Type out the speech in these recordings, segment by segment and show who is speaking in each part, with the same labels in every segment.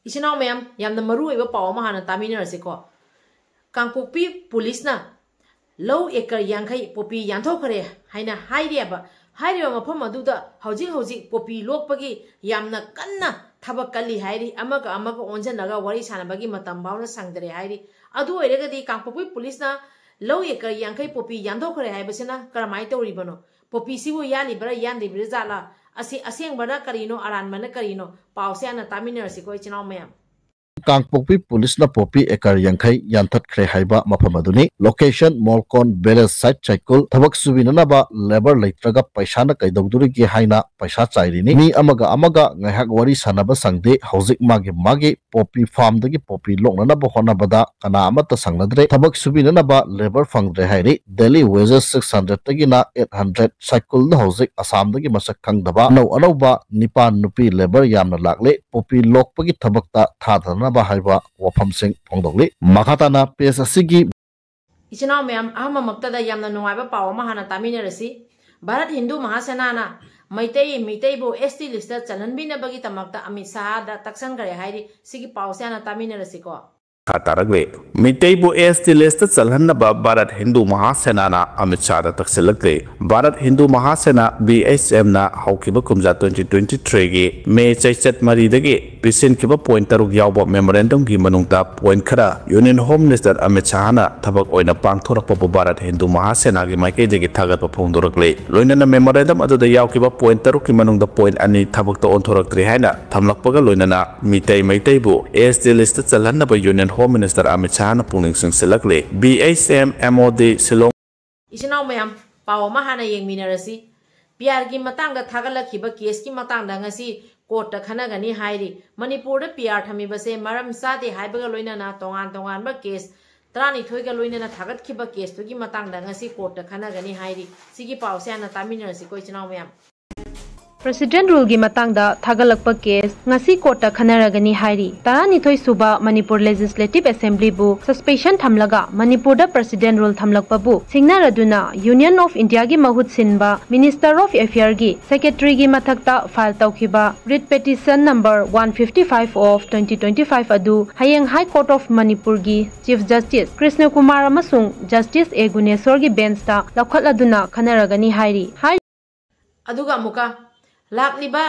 Speaker 1: इचनाव ma'am यामना मरु एबा पाव मा हाना तामिनरसेको कांगपोकपी पुलिसना लौ एकर यांखै पोपी यान्थोखरे हाइना हाइरेबा हाइरेबा मफम अदुदा हौजिक हौजिक पोपी लोकपगी यामना कन्ना थबक कल्ली हाइरी अमगा अमगा ओंजनगा वरी सानबगी मतम बावना संगदरे हाइरी अदु ओइरगदी कांगपोकपी पुलिसना लौ एकर यांखै पोपी यान्थोखरे हाइबसेना करमाइ तौरिबनो पोपी सिबु यालिबरा यान्दिब्रा जाला असी असेंबना करिनो अरानबना करिनो पावसे आना तामिनरसेको इचनाव मैम
Speaker 2: कांगपोकपी पुलिस ना पोपी एकर यांखै यान्थत्खरे हाइबा मफमदुनी लोकेशन मोलकोन बेलेस साइट चाइकुल थबक सुबिननाबा लेबर लेत्रगा पैसा न कैदौदुरिगे हाइना पैसा चाइरिनी मी अमगा ngahak wari sanaba sangde hojik magi popi farm dagi popi loknanaba honabada kana amata sangnadre thabak subinanaba labor fangdre hairi daily wages 600 tagina 800 cycle na hojik asam dagi masak khangdaba no anoba nipan nupi labor yamna lakle popi lokpagi thabakta thadana ba haiba wafam sing phongdongli makhatana pes asigi
Speaker 1: इचनाव मैम अहम मक्तदा यामना नुंगाइबा पाव मा हाना तामिनरसी भारत हिंदू महासेनाना मैतैबु एसटी लिस्ट चलहनबिनबगी तमक्ता अमित शाह दा तक्सनगरे हाइरी सिगी पावसे हाना तामिनरसीको
Speaker 3: तारगले मितैबु एसटी लिस्ट चलहनबा भारत हिंदू महासेना अमित शाह दा तक्सलगले भारत हिंदू महासेना BHM ना हौकिबा कुमजा 2023 गे मे चैचत मरीदगे पिसिनकिबा पॉइंट तरुक यावबा मेमोरेंडम गी मनुंगता पॉइंट खरा union home minister Amit Shah ना थबक ओइना पांगथोरकपा भारत हिंदू महासेना गी माइकेदगे थागतपा फोंदोरकले लोइनना मेमोरेंडम अदुदा यावकिबा पॉइंट तरुक की मनुंगदा पॉइंट अनि थबकता ओनथोरक्त्रे हाइना थमलकपगा लोइनना मैतैबु एसटी लिस्ट चलहनबा union home minister Amit Shah ना पुनिंग सिंगसिलकले BHM MOD सिलोंग
Speaker 1: इचनाव मैम पाव मा हाना येंगमिनरसी पियार की मतंग थागलखिबा केस की मतंग ngasi कोर्ट खनगनी हाइरी मणिपुर पियार थमीबसे मरम सादे हाइबगा लोइनना तोंगान बा केस 12 गा लोइनना थागतखिबा केस तुगी मतंग ngasi कोर्ट खनगनी हाइरी सिगी पावसे आना तामिनरसी को इचनाव ma'am
Speaker 4: President rule gi matangda thagalakpa case ngasi court ta khanaragani hairi 12 suba Manipur Legislative Assembly bu suspension thamlaga Manipur da President rule thamlakpa bu singnaraduna Union of India gi mahut sinba Minister of Affairs gi Secretary gi mathakta file tawkhiba writ petition number 155 of 2025 adu hayeng High Court of Manipur gi Chief Justice Krishna Kumar amasung Justice A Guneswar gi bench ta lakhaladuna khanaragani hairi
Speaker 1: aduga muka लाकलिबा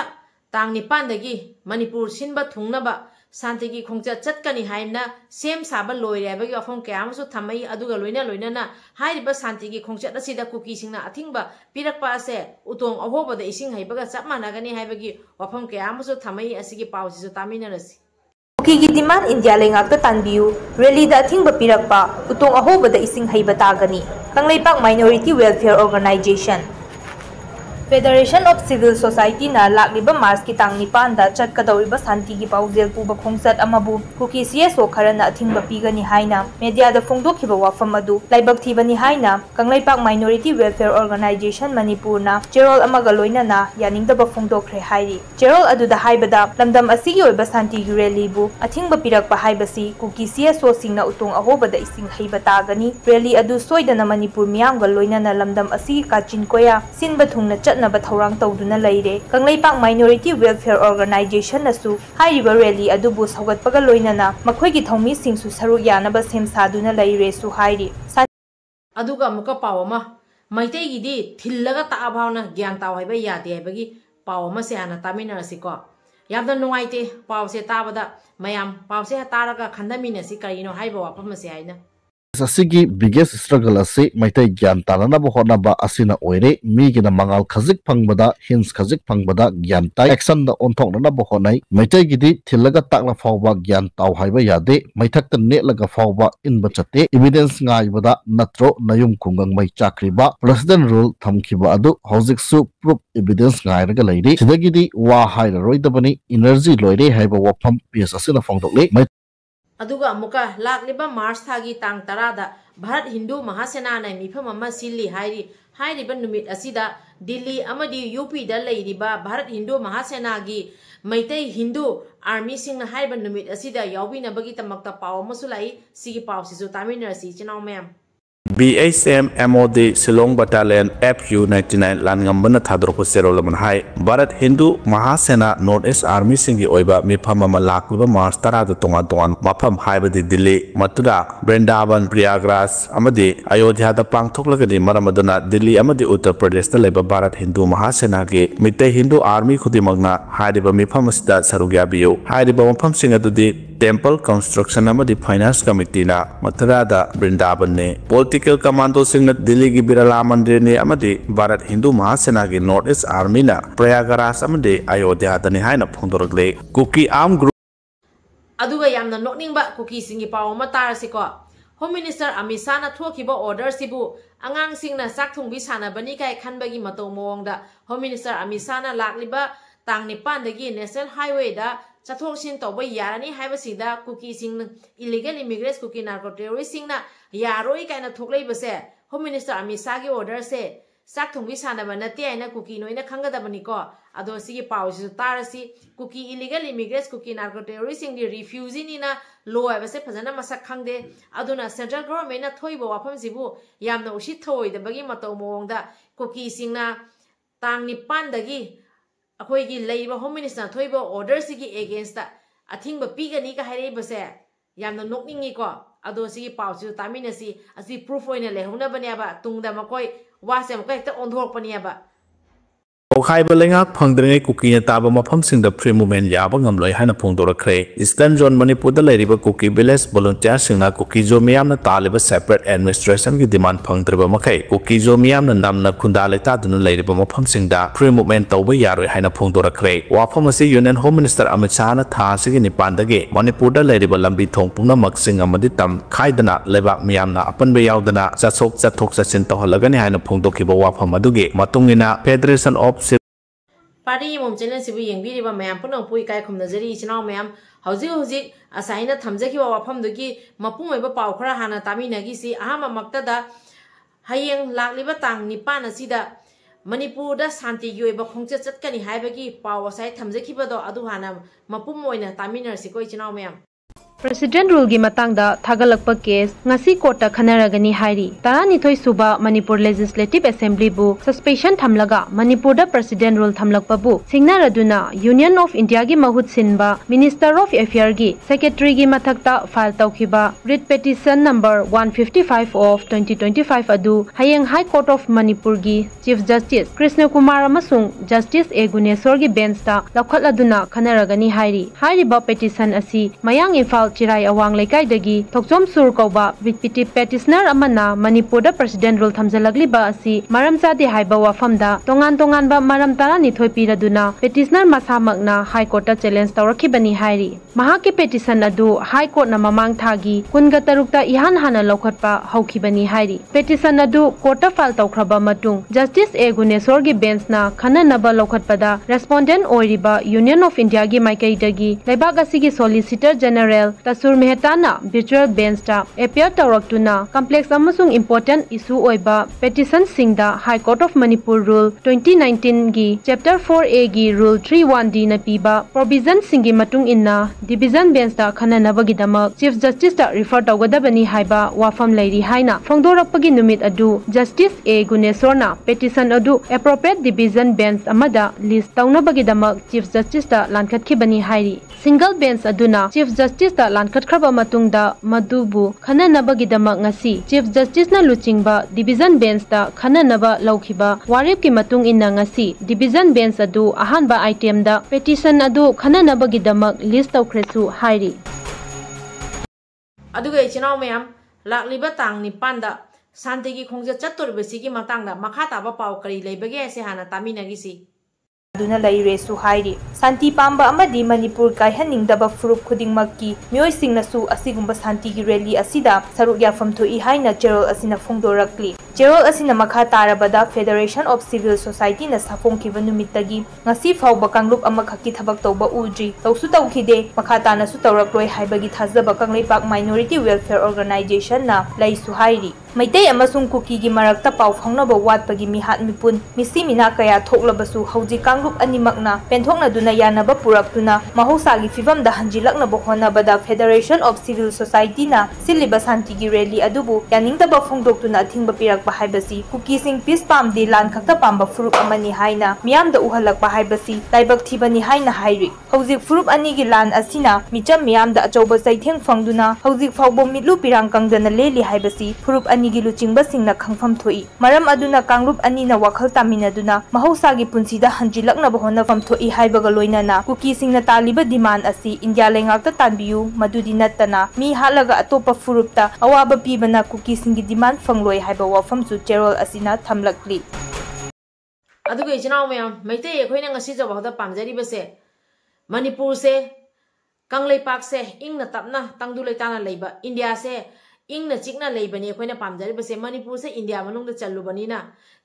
Speaker 1: Thang निपानदगी Manipur सिनबा थुंगनबा शांतिगी खोंगचा चटकनी हाइना same साबा लोइरेबगी अफम कयामसु थमई अदुगा लोइना हाइरिबा शांतिगी खोंगचा असिदा cookie सिंगना अथिंगबा पिरकपा असे उतोंग अहोबदा इसिंग हाइबगा चप मानागनी हाइबगी वफम कयामसु थमई असिगी पाउसिसु तामिनरसी
Speaker 5: कुकी की डिमांड इंडिया लेंगाक्ता तानबियु रैली दा अथिंगबा पिरकपा उतोंग अहोबदा इसिंग हाइबा तागनी Kangleipak minority welfare organisation Federation of Civil Society na lakliba Mars ki tang nipan da chatkadawriba santi ki pauzel puba khongsat amabu kuki CSO kharana athingba pigani haina media da phongdokhiba wafam adu laibak thibani haina Kanglaipak Minority Welfare Organization Manipur na Gerald amaga loina na yaningdaba phongdokre hairi Gerald adu da haibada lamdam asigi oiba santi ki rally bu athingba pirakpa haibasi kuki CSO singna utong ahobada ising haiba tagani rally adu soidana Manipur miyamga loina na lamdam asigi kachin koya sinba thungna naba thorang tawduna leire Kanglaipak Minority Welfare Organization nasu hairiba rally adubu sawgatpaga loinana makhoi gi thomi singsu saru yanaba sem saduna leire su hairi
Speaker 1: aduga muka pawama maitei gi di thillaga ta abhauna gyan taw haiba yade haibagi pawama se ana taminarasi ko yamda nuaite pawse tabada mayam pawse taraga khandamina si karino haiba wapama se haina
Speaker 2: Asigi biggest struggle ase maitai gyan tanana bo hona ba asina oire mi gina mangal khazik phangbada hints khazik phangbada gyan tai action da onthok na bo honai maitai gidi thilaga takla fawba gyan taw haiba yade maithak ta ne laga fawba in bachate evidence ngai bada natro nayum kungang mai chakriba president rule thamkhiba adu hojik su proof evidence ngai raga leiri sidagidi wa haira roidabani energy loire haiba wafam ps asina phongdokle
Speaker 1: अदुगा अमुका लाकलिबा मार्च थागी तांग तरादा भारत हिंदू महासेना ना मिफम अमा सिल्ली हाइरी हाइरिबा नुमित असिदा Delhi अमदी UP दा लेरिबा भारत हिंदू महासेना गी Meitei Hindu army सिंग हाइरिबा नुमित असिदा यावबिनबगी तमक्ता पाव मसुलाई सिगी पाव सिसु तामिनरसी चिनाव मैम
Speaker 3: BHM MOD Silong Battalion FU 99 Langambana Thadroko Serolaman Hai Bharat Hindu Mahasena Northeast Army Singi Oiba Mifam Malakliba Mars Tarada Tongan Mapam Haibadi Delhi Mathura Vrindavan Prayagraj Amadi Ayodhya da Pangthoklagadi Maramadana Delhi Amadi Uttar Pradesh Leba Bharat Hindu Mahasena ge Mitte Hindu Army Khudimagna Haidiba Mifam Sida Sarugyabiyo Haidiba Mapam Singadudi Temple Construction Amadi Finance Committee na Mathura da Vrindavan ne Political Commando Singh Delhi ki Birala Mandir ne amadi Bharat Hindu Mahasena ki Northeast Army na Prayagraj amadi Ayodhya da ne haina phongdoragle KUKI Armed Group
Speaker 1: aduga yamna nokningba KUKI singi paw ma tarasiko Home Minister Amit Shah na thokiba order sibu angang singna sak thungbi sanabani kai khanbagi mato mowongda Home Minister Amit Shah na lakliba tang nipan dagi National Highway da chathok sin tawba yarani haibasida KUKI sing illegal immigrants KUKI narco terrorists sing na yaroi kaina thoklei base Home Minister Amit Shah ki order se sak thungbi sanaba nate aina KUKI noina khangadabani ko ado sigi pawsi tarasi KUKI illegal immigrants KUKI narco terrorists sing di refugee ni na law base phajana masak khangde aduna central government na thoiba wafam sibu yamna usit thoi da bagi mato mowongda KUKI sing na tang ni pandagi akoi gi leiba Home Minister thoiba order sigi against da athing ba pigani ka haire base yamna nokningy ko ado sigi pawsi taminasi asi proof oina lehuna baniaba tungda makoi wase makoi ekta ondhok paniaba
Speaker 3: Khaiba lengak phangdrengai KUKI na taba mafam singda free movement yaba ngamloi haina phongdorakre Eastern Zone Manipur da leiriba KUKI village volunteer singna KUKI zo miyamna taliba separate administration ki demand phangdreba makai KUKI zo miyamna namna khunda leta duna leiriba mafam singda free movement tawba yaroi haina phongdorakre wafam asi Union Home Minister Amit Shah na tha sigi nipandagi Manipur da leiriba lambi thong pungnamak sing amadi tam khaidana lebak miyamna apanbe yaudana chathok chachin tawhalagani haina phongdokiba wafam adugi matungina Federation of
Speaker 1: Party mom channel sibu yengbiriba mayam puno pui kai khumnajari chinaw mayam hauji asaina thamjaki wa wafam dugi mapung oiba paw khara hana taminagi si ahama maktada hayeng lakliba tang nipan asida Manipur da santi gi oiba khongcha chatkani haibagi paw asai thamjaki bado adu hana mapum oina taminar sikoi chinaw mayam
Speaker 4: President rule gi matang da thagalakpa case ngasi court ta khanaragani hairi tarani thoi suba Manipur Legislative Assembly bu suspension thamlaga Manipur da President rule thamlakpa bu singnaraduna Union of India gi mahut sinba Minister of Affairs gi Secretary gi mathakta file tawkhiba writ petition number 155 of 2025 adu hayeng High Court of Manipur gi Chief Justice Krishna Kumar amasung Justice A Guneswar gi bench ta lakhatladuna khanaragani hairi ba petition asi mayang Imphal Chirai Awang Laikai dagi Thokchom Sur Kauba Repetitive Petitioner Amana Manipur da President rule thamjalagli ba asi maram chade haiba wafamda tongan ba maram tara ni thoi piraduna petitioner masamakna High Court ta challenge tawrakhibani hairi mahaki petition adu High Court na mamang thagi kunga tarukta ihan hana lokhatpa haukhibani hairi petition adu court ta file tawkhraba matung Justice A Guneswar gi bench na khana naba lokhatpada respondent oiriba Union of India gi maikai dagi laibak asigi Solicitor General Tasur Mehtana virtual bench ta appear tawraktuna complex amasung important issue oiba petition singda High Court of Manipur rule 2019 gi chapter 4A gi rule 31D na piba provision singi matung inna division bench ta khananabagi damak Chief Justice ta refer tawgadabani haiba wafam lairi haina phongdorakpagi numit adu Justice A Guneswar na petition adu appropriate division bench amada list tawnabagi damak Chief Justice ta lankhatkhibani hairi single bench aduna Chief Justice ta lankhatkraba matungda madubu khananabagi damak ngasi Chief Justice na luchingba division bench ta khananaba laukhiba warip ki matung inna ngasi division bench adu ahanba item da petition adu khananabagi damak list tawkhresu hairi
Speaker 1: aduga chinaw mayam lakliba tang ni panda santi gi khongja chattor besigi matangda makha taba paw kari leibage ase hana taminagi si
Speaker 5: aduna laire su hairi santi pamba amadi Manipur kai haningdaba furup khudingmakki myoi singna su asigumba santi gi rally asida saruk yafam thoi haina gerald asina phongdorakli Cherol asina makha tarabada Federation of Civil Society na safongkiba numittagi ngasi fawba kanglup amakhaki thabak tawba udri tawsu tawkhide makha tana su tawrakloi haibagi thazaba kangleipak Minority Welfare Organization na laisu hairi Maitai amasung KUKI gi marakta pau phaungnaba watpagi mihat mipun misi mina kaya thoklabasu hauji kanglup animakna penthokna duna yanaba puraktuna mahosagi fivamda hanjilaknaba honabada Federation of Civil Society na siliba santi gi rally adubu yaningtaba phongdoktuna athingba pirakpa haibasi KUKI sing peace pamdi lan khakta pamba furup amani haina miyamda uhalakpa haibasi laibak thibani haina hairi hauji furup ani gi lan asina micham miyamda achauba saitheng phangduna hauji phawbo mitlu pirang kangdana leli haibasi furup anigi luchingba singna khangfam thoi maram aduna kangrup ani na wakhal tamina duna mahosagi punsida hanjilakna bahona fam thoi haibaga loinana KUKI singna taliba demand asi India lengakta tanbiu madudi natana mi halaga atopa furupta awaba pibana KUKI singi demand fangloi haiba wafam su Cherol asina thamlakli
Speaker 1: aduga ijinaw mayam maitai ekhoina ngasi jawahda pamjari base Manipur se kanglei pak se ingna tapna tangdu leitana leiba India se ingna chikna leibani ekhoina pamjari base Manipur se India manungda chalubani na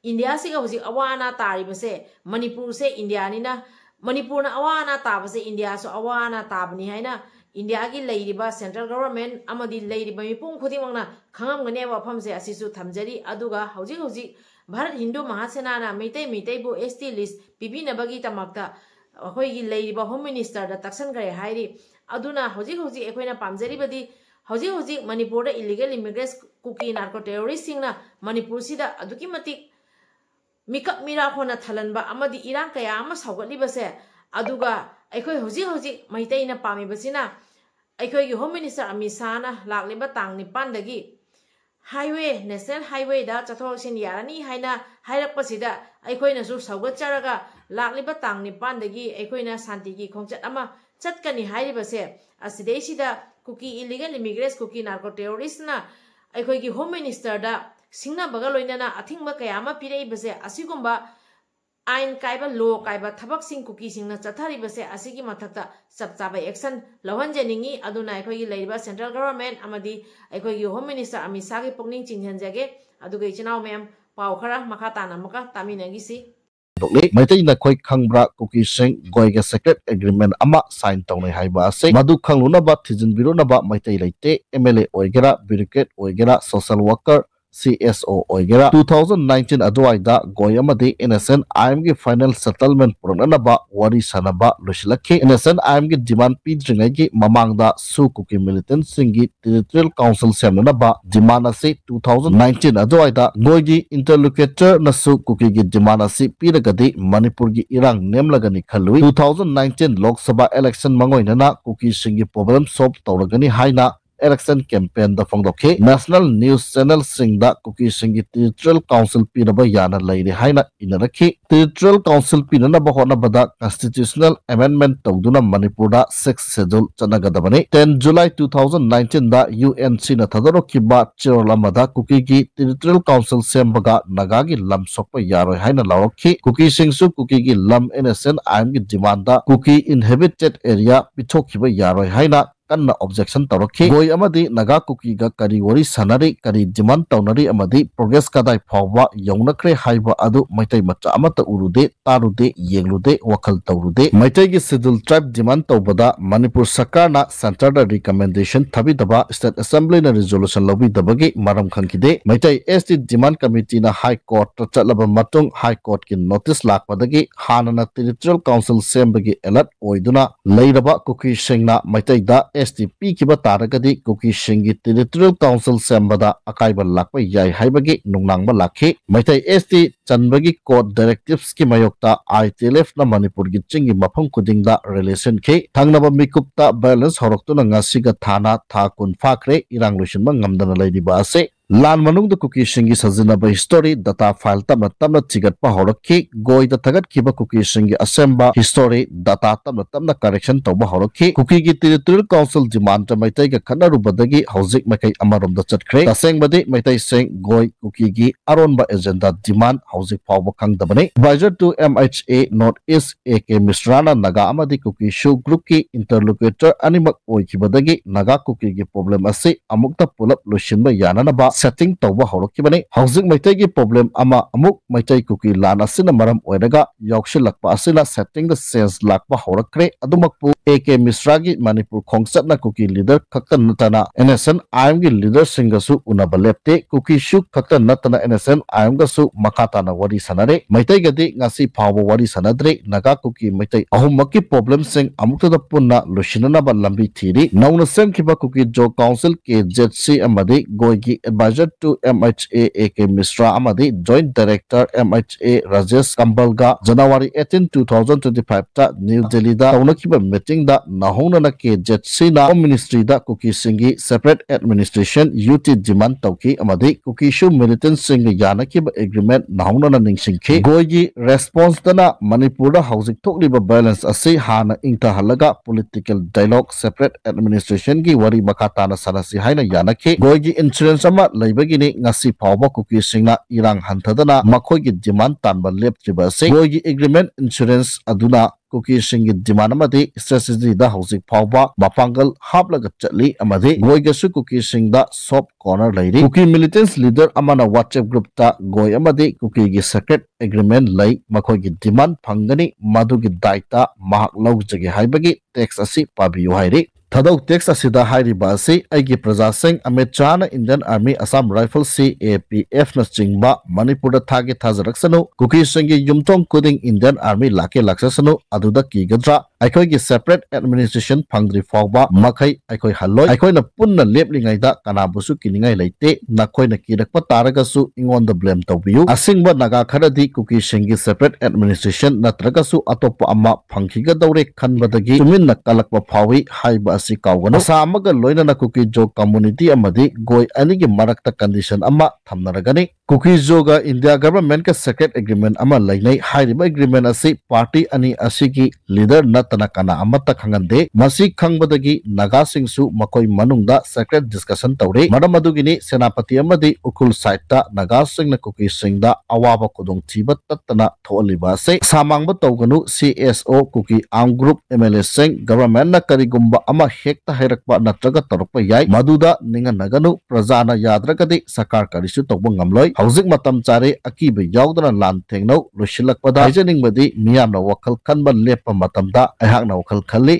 Speaker 1: India se ga huji awana tari base Manipur se India ni na Manipur na awana ta base India so awana tabani haina India gi leiriba central government amadi leiriba mipung khudimangna khangamgane wafam se asisu thamjari aduga hauji Bharat Hindu Mahasena na meitai bu ST list pibinabagi tamakta akhoi gi leiriba home minister da taksan gare hairi aduna hauji ekhoina pamjari badi hauji Manipur da illegal immigrants KUKI narco terrorists singna Manipur sida aduki matik mikap mira khona thalanba amadi irang kaya ama saugatli base aduga ekhoi hauji maitai na pami basina ekhoi gi home minister amisana lakliba tang nipan dagi highway national highway da chathok sin yarani haina hairak pasida ekhoi na su saugat charaga lakliba tang nipan dagi ekhoi na santi gi khongchat ama chatkani hairi base asidei sida KUKI illegal immigrants KUKI narco terrorists na ekhoi gi home minister da singna baga loinana athingba kayama pirei base asigumba ain kaiba law kaiba thabak sing KUKI singna chathari base asigi mathakta chapchaba action lawanjaningi aduna ekhoi gi leiba central government amadi ekhoi gi home minister amisa gi pokning chinghanjage aduga ichinaw mem pau khara makha tana maka taminagi si
Speaker 2: Maitai na khoi khangbra KUKI sing goiga secret agreement ama sign tawnai haiba ase madu khangluna ba thijin birona ba maitai leite MLA oigera bureaucrat oigera social worker CSO oigera 2019 adwaida goyamadi innocent IM gi final settlement purana ba wari sanaba losilakhi innocent IM gi demand pidringai gi mamangda su KUKI militant singi territorial council semna ba demand ase 2019 adwaida goigi interlocutor na su KUKI gi demand ase piragadi Manipur gi irang nemlagani khalui 2019 Lok Sabha election mangoinana KUKI singi problem solve tawragani haina election campaign da fongdokhe national news channel singda KUKI singi territorial council piraba yana leire haina inarakhi territorial council pinana bahona bada constitutional amendment tawduna Manipur da 6th schedule chanagadabani 10 July 2019 da UNC na thadaro kiba Cherolamada KUKI gi territorial council sembaga nagagi lam sokpa yaroi haina lawrakhi KUKI singsu KUKI gi lam innocent IM gi demand da KUKI inhabited area pithokiba yaroi haina kanna objection tawrakhi goi amadi naga KUKI ga kari wari sanari kari demand tawnari amadi progress kadai phawwa yawnakre haiba adu maitai macha amata urude tarude yenglude wakhal tawrude maitai gi schedule tribe demand tawbada Manipur sarkar na center da recommendation thabidaba state assembly na resolution lobi dabagi maram khangkide maitai ST demand committee na high court ta chalaba matung high court ki notice lakpadagi hanana territorial council sembagi alert oiduna leiraba KUKI singna maitai da STP kiba taragadi KUKI singi territorial council sembada akaiba lakpa yai haibagi nungnangba lakhi maitai ST chanbagi court directives ki mayokta ITLF na Manipur gi chingi mafam kudingda relation ke thangnaba mikupta balance horoktuna ngasiga thana tha kun fakre irang lusinba ngamdana leidiba ase lan manung da KUKI singi sajina ba history data file tamna chigat pa horokhi goi da thagat kiba KUKI singi assemba history data tamna correction tawba horokhi KUKI gi territorial council demand ta maitai ga khanaru badagi hojik makai amarom da chatkre taseng badi maitai seng goi KUKI gi aron ba agenda demand hojik phawba khangdabani advisor to MHA North East AK Misrana naga amadi KUKI show group ki interlocutor animak oikibadagi naga KUKI gi problem ase amukta pulap lushinba yanana ba setting tawba horokibani hauzik maitai gi problem ama amuk maitai kuki lan asina maram oiraga yaukshilakpa asina setting the sense lakpa horakre adumakpu AK Misra gi Manipur khongsatna kuki leader khaktan natana NSN IM gi leader singasu unabalepte kuki shuk khaktan natana NSN IM ga su makata na wari sanare maitai gadi ngasi phawa wari sanadre naga kuki maitai ahumaki problem sing amukta da punna lushinana ba lambi thiri nauna sem kiba kuki jo council ke ZC amadi goigi advisor to MHA AK Misra amadi joint director MHA Rajesh Kambalga January 18 2025 ta New Delhi da taunakiba meeting da nahona na ke ZC na ministry da kuki singi separate administration UT demand tauki amadi kuki shu militant sing yanakiba agreement nahona na ningsingki goigi response dana Manipur da housing thokliba balance asi hana ingta halaga political dialogue separate administration gi wari makata na sanasi haina yanaki goigi insurance ama laibagini ngasi phawba kuki singna irang hanthadana makhoi gi demand tanba leptriba se goigi agreement insurance aduna kuki singi demand amadi strategy da housing phawba mapangal haplaga chatli amadi goiga su kuki singda soft corner lairi kuki militants leader amana WhatsApp group ta goi amadi kuki gi secret agreement lai makhoi gi demand phangani madu gi daita mahak laujage haibagi tax asi pabiyu hairi Thadok text asida hairi basi aigi praja singh Amit Shah na Indian Army Assam Rifle CAPF na chingba Manipur da thage thajaraksanu kuki singi yumtong kuding Indian Army lake laksasanu aduda kigadra aikoi gi separate administration phangdri fawba makhai aikoi halloi aikoi na punna leplingai da kanabusu kiningai leite nakhoi na kirakpa taragasu ingon the blame tawbiu asingba naga kharadi kuki singi separate administration natragasu atoppa amma phangkhiga daure khanbadagi tumin na kalakpa phawi haiba asi kawgano asamaga loina na kuki jo community amadi goi anigi marakta condition amma thamnaragani kuki joga India government ka secret agreement ama lainai hairiba agreement asi party ani asigi leader natana kana amata khangande masi khangbadagi naga singsu makoi manungda secret discussion tawre madamadugini senapati amadi ukul side ta naga singna kuki singda awaba kudong thiba tatana tholiba se samangba tawganu CSO kuki arm group MLA sing government na karigumba ama hekta hairakpa natraga tarukpa yai maduda ninga naganu prajana yadragadi sakar karisu tawba ngamloi hauzik matam chare akiba yaudana lan thengnau lushilakpada haijaningmadi miyamna wakhal khanba lepa matamda aihakna wakhal khali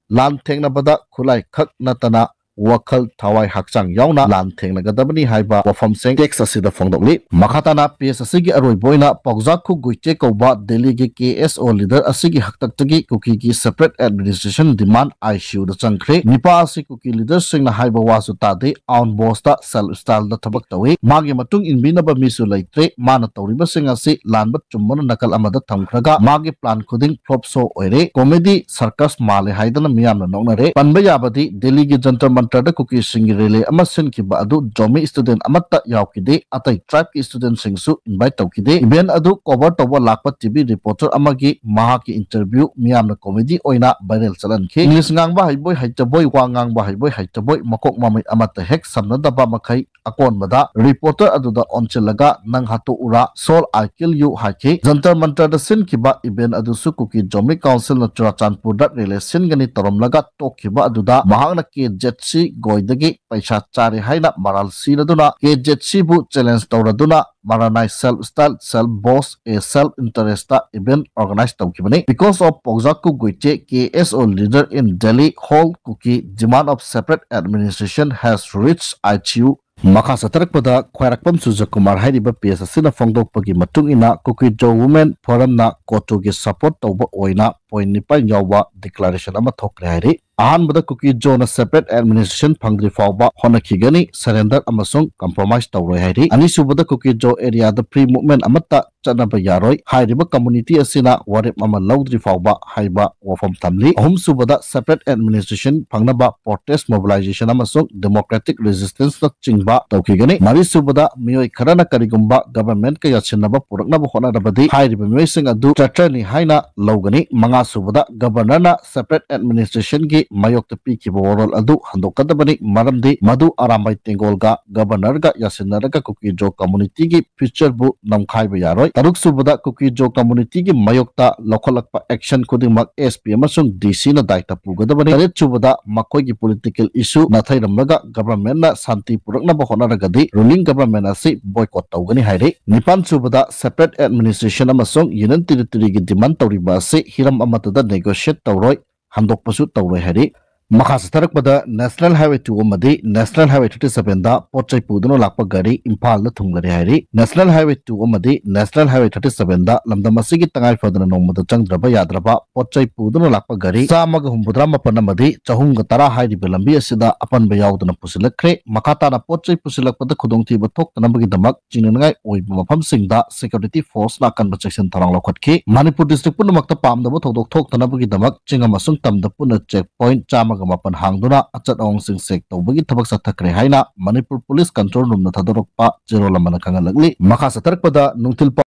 Speaker 2: lan thengnabada khulai khak natana wakhal thawai hakchang yauna lan thengnagadabani haiba wafam seng text asida fongdokli makhatana PS asigi aroi boina pawjak khu guiche koba Delhi gi KSO leader asigi haktaktagi kuki gi separate administration demand issue da changkhre nipa asi kuki leader singna haiba wasu tade on boss ta self style da thabak tawi magi matung inbinaba misu laitre mana tawriba sing asi lanbat chummana nakal amada thamkhraga magi plan khuding flop so oire comedy circus male haidana miyamna noknare panba yabadi Delhi gi jantar tada kuki singi rele ama sin ki ba adu jomi student amata yaukide atai tribe ki student singsu invite tawkide event adu cover toba lakpa TV reporter amagi maha ki interview miyamna comedy oina viral chalan khi English ngangba haiboi haitaboy wa ngangba haiboi haitaboy makok mamai amata hek samna daba makai akon bada reporter adu da onchelaga nang hatu ura sol I kill you haki jantar mantar da sin ki ba event adu su kuki jomi council na Churachandpur da rele sin gani torom laga tokhiba adu da mahangna ke jetsi goidagi paisa chari haina maral sinaduna KZC bu challenge tawraduna maranai self style self boss a self interest event organized tawkibani because of pawjaku goiche KSO leader in Delhi whole kuki demand of separate administration has reached ITU Maka satarakpada khwairakpam Sujakumar hairiba PS asina fongdokpagi matung ina kuki jo women forum na kotugi support tawba oina point nipal yawba declaration ama thokre hairi ahanbada kuki jo na separate administration phangri fawba honakigani surrender amasung compromise tawroi hairi anisubada kuki jo area the free movement amata chanaba yaroi hairiba community asina warip ama laudri fawba haiba wafam tamli ahumsubada separate administration phangnaba protest mobilization amasung democratic resistance na chingba tawkigani marisubada miyoi kharana karigumba government ka yachinaba puraknaba honarabadi hairiba miyoi sing adu tratrani haina lawgani manga subada governor na separate administration gi mayok te pikiba warol adu handokadabani maramdi madu arambai tengolga governor ga yasinaraga KUKI Jo community gi future bu namkhaiba yaroi taruk subada KUKI Jo community gi mayokta lokholakpa action khudingmak SP amasung DC na daita pugadabani taret subada makoi gi political issue na thairamlaga government na santi purakna ba honaragadi ruling government asi boycott tawgani haire nipan subada separate administration amasung union territory gi demand tawriba ase hiram amatada negotiate tawroi handokpasu tawroi haire Makas tarak pada National Highway 2 amadi National Highway 37 da pochai puduna lakpa gari Impal na thunglari hairi National Highway 2 amadi National Highway 37 da lamdamasi gi tangai fadana nongmada changdraba yadraba pochai puduna lakpa gari samaga humbudra mapana amadi chahunga tara hairi belambi asida apan bayawdana pusilakre makata na pochai pusilakpada khudongthiba thokna bagi damak chinangai oiba mafam singda security force na kan section tharang lokhatki Manipur district punamakta pamdaba thodok thokna bagi damak chingamasung tamda puna checkpoint chama mapan hangduna achat ong sing sek tawbagi thabak sathakre haina Manipur Police Control Room na thadorokpa zero lamana kangalagli makha satarkpada nungtil pa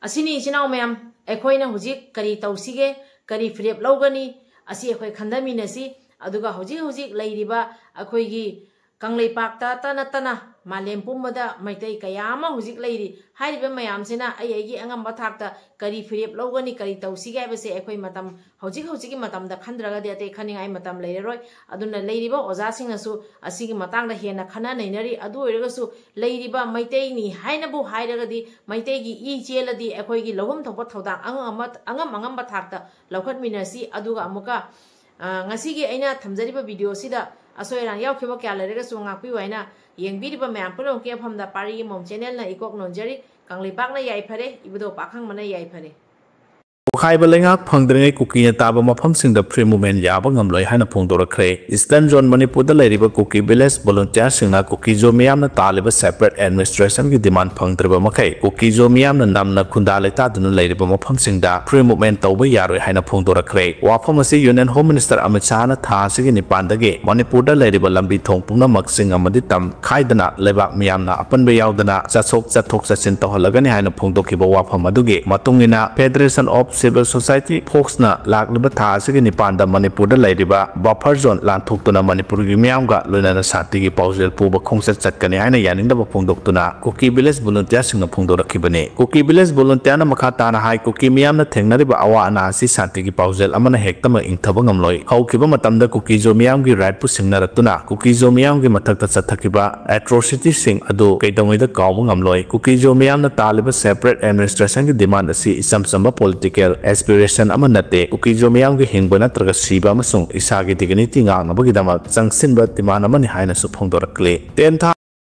Speaker 1: asini chinaw mayam ekhoina hujik kari tawsige kari frep lawgani asi ekhoi khandaminasi aduga hujik leiriba akhoigi kanglei pakta tana malem pumbada maitai kayama hujik leiri haiba mayam sina ai angam bathakta kari frep lawgani kari tawsige base ekhoi matam hujik matam da khandraga de te khaningai matam leiroi aduna leiriba oja singnasu asigi matangda hena khana neinari adu oiragasu leiriba maitai ni hainabu hairagadi maitai gi I cheladi ekhoi gi lohum thokpa thodang angam bathakta lawkhat minasi aduga amuka ngasigi aina thamjariba video sida asoirang yaukhiba kya leragasu ngakpi waina yengbiriba mayam puno ke phamda pari mom channel na ikok nonjari kanglipakna yai phare ibudo pakhang mana yai phare
Speaker 3: Khaiba lengak phangdrengai KUKI na taba mafam singda free movement yaba ngamloi haina phongdorakre Eastern Zone Manipur da leiriba KUKI village volunteer singna KUKI Jo miyam na taliba separate administration gi demand phangdriba makai KUKI Jo miyam na namna khunda leta duna leiriba mafam singda free movement tawba yaroi haina phongdorakre wafam asi Union Home Minister Amit Shah na tha sigi nipandagi Manipur da leiriba lambi thong pungna maksing amadi tam khaidana lebak miyam na apanbe yaudana chathok chachin tawhalagani haina phongdokiba wafam adugi matungina Federation of Civil Society folks na laklaba tha asigi nipanda Manipur da leiriba buffer zone lanthokuna Manipur gi miyamga loinana santi gi pausel puba khongset chatkani haina yaningdaba phongdoktuna KUKI village volunteer singna phongdorakibane KUKI village volunteer na makha tana hai KUKI miyamna thengnariba awa ana asi santi gi pausel amana hektama ingthaba ngamloi haukiba matamda KUKI Jo miyam gi right pu singnaratuna KUKI Jo miyam gi mathakta chathakiba atrocity sing adu kaidongoida kawba ngamloi KUKI Jo miyamna taliba separate administration gi demand asi isamsamba political aspiration amanate KUKI Jo miyam gi hingba natraga siba amasung isagi dignity ngang nabagi dama changsinba demand amani haina su phongdorakle